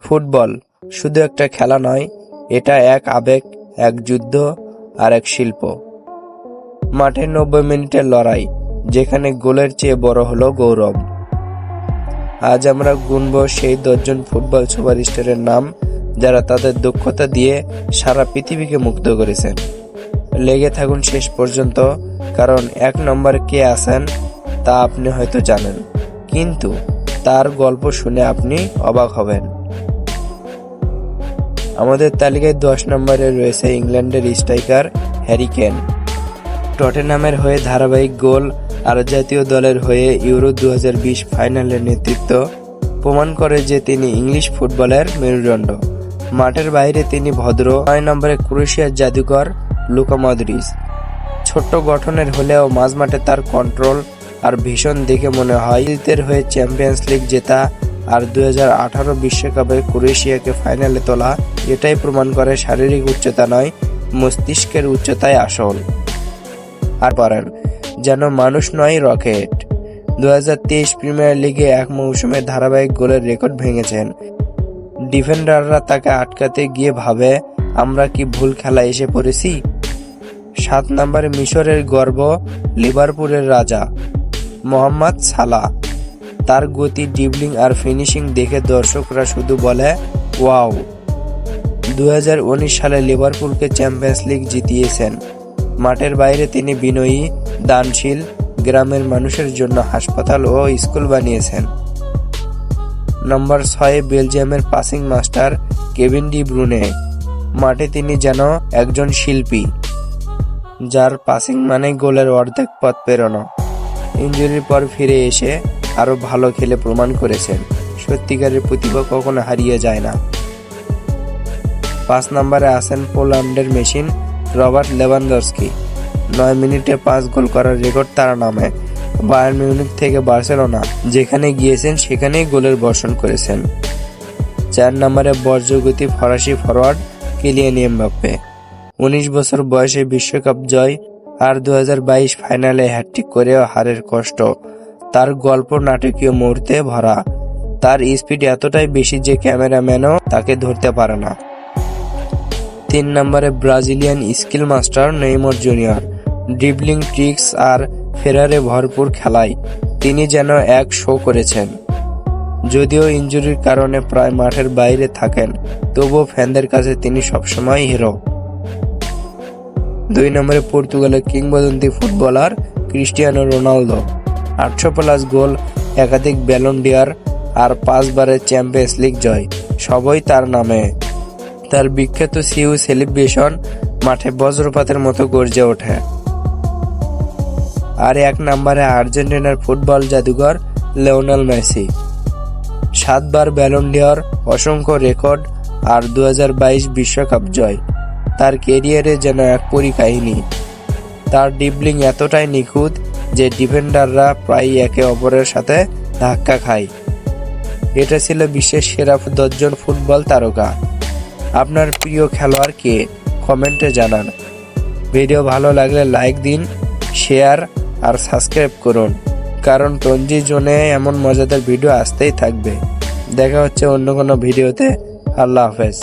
Football শুধু একটা খেলা নয়, এটা এক আবেগ, এক যুদ্ধ আর এক শিল্প। মাঠে 90 মিনিটের লড়াই, যেখানে গোলের চেয়ে বড় হলো গৌরব। আজ আমরা গুনব সেই 10 জন ফুটবল সুপারস্টারের নাম, যারা তাদের দক্ষতা দিয়ে সারা পৃথিবীকে মুগ্ধ করেছেন। লেগে থাকুন শেষ পর্যন্ত, কারণ 1 নম্বরে কে আছেন তা আপনি হয়তো জানেন, কিন্তু তার গল্প শুনে আপনি অবাক হবেন। আমাদের তালিকায় 10 নম্বরে রয়েছে ইংল্যান্ডের স্ট্রাইকার হ্যারি কেন। টটেনহামের হয়ে ধারাবাহিক গোল আর জাতীয় দলের হয়ে ইউরো 2020 ফাইনালের নেতৃত্ব প্রমাণ করে যে তিনি ইংলিশ ফুটবলের মেরুদণ্ড। মাঠের বাইরে তিনি ভদ্র। 9 নম্বরে ক্রোয়েশিয়ার জাদুকর লুকা মডরিচ। ছোট্ট গঠনের হলেও মাঝমাঠে তার কন্ট্রোল আর ভীষণ দেখে মনে হয় ইতালির হয়ে চ্যাম্পিয়ন্স লিগ জেতা আর 2018 বিশ্বকাপে ক্রোয়েশিয়াকে ফাইনালে তোলা এটাই প্রমাণ করে শারীরিক উচ্চতা নয়, মস্তিষ্কের উচ্চতাই আসল। আর পারেন যেন মানুষ নয়, রকেট। 2023 প্রিমিয়ার লিগে এক মৌসুমে ধারাবাহিক গোলের রেকর্ড ভেঙেছেন। ডিফেন্ডাররা তাকে আটকাতে গিয়ে ভাবে, আমরা কি ভুল খেলা এসে পড়েছি? 7 নম্বরে মিশরের গর্ব, লিভারপুলের রাজা মোহাম্মদ সালাহ। তার গতি, ড্রিবলিং আর ফিনিশিং দেখে দর্শকরা শুধু বলে ওয়াও। 2019 সালে লিভারপুলকে চ্যাম্পিয়ন্স লিগ জিতিয়েছেন। মাঠের বাইরে তিনি বিনয়ী, দানশীল, গ্রামের মানুষের জন্য হাসপাতাল ও স্কুল বানিয়েছেন। নম্বর 6 বেলজিয়ামের passing master Kevin De Brunei. মাঠে তিনি যেন একজন শিল্পী, যার পাসিং মানে গোলের অর্ধেক পথ পেরোনো। ইনজুরির পর ফিরে এসে আরো ভালো খেলে প্রমাণ করেছেন সত্যিকারের প্রতিভা কখনো হারিয়ে যায় না। 5 নম্বরে আছেন পোল্যান্ডের মেশিন রবার্ট লেভানডস্কি। 9 মিনিটে 5 গোল করার রেকর্ড তার নামে। বায়ার্ন মিউনিখ থেকে বার্সেলোনা যেখানে গিয়েছেন সেখানেই গোলের বর্ষণ করেছেন। 4 নম্বরে বজ্রগতি ফরাসি ফরওয়ার্ড কিলিয়ান এমবাপ্পে। 19 বছর বয়সে বিশ্বকাপ জয় আর 2022 ফাইনালে হ্যাটট্রিক করেও হারের কষ্ট। তার গল্প নাটকীয় মুহূর্তে ভরা। তার স্পিড এতটাই বেশি যে ক্যামেরাম্যানও তাকে ধরতে পারে না। 3 নম্বরে Brazilian skill master Neymar junior. Dribbling, tricks আর ফেরারে ভরপুর খেলায় তিনি যেন এক শো করেছেন। যদিও ইনজুরির কারণে প্রায় মাঠের বাইরে থাকেন, তবুও ফ্যানদের কাছে তিনি সবসময় হিরো। 2 নম্বরে পর্তুগালের কিংবদন্তি ফুটবলার ক্রিস্টিয়ানো রোনালদো। 800+ গোল, একাধিক ব্যালন ডি'অর আর 5 বারের চ্যাম্পিয়ন্স লিগ জয়, সবই তার নামে। তার বিখ্যাত সিউ সেলিব্রেশন মাঠে বজ্রপাতের মতো গর্জে ওঠে। আর 1 নম্বরে আর্জেন্টিনার ফুটবল জাদুঘর লিওনেল মেসি। 7 বার ব্যালন ডি'অর, অসংখ্য রেকর্ড আর 2022 বিশ্বকাপ জয়। তার ক্যারিয়ারে যেন এক পরীকাহিনী। তার ড্রিবলিং এতটাই নিখুঁত যে ডিফেন্ডাররা প্রায় একে অপরের সাথে ধাক্কা খায়। এটা ছিল বিশ্বের সেরা 10 জন ফুটবল তারকা। আপনার প্রিয় খেলোয়াড় কে? কমেন্টে জানান। ভিডিও ভালো লাগলে লাইক দিন, শেয়ার আর সাবস্ক্রাইব করুন, কারণ টঞ্জি জোনে এমন মজাদার ভিডিও আসতেই থাকবে। দেখা হচ্ছে অন্য কোনো ভিডিওতে। আল্লাহ হাফেজ।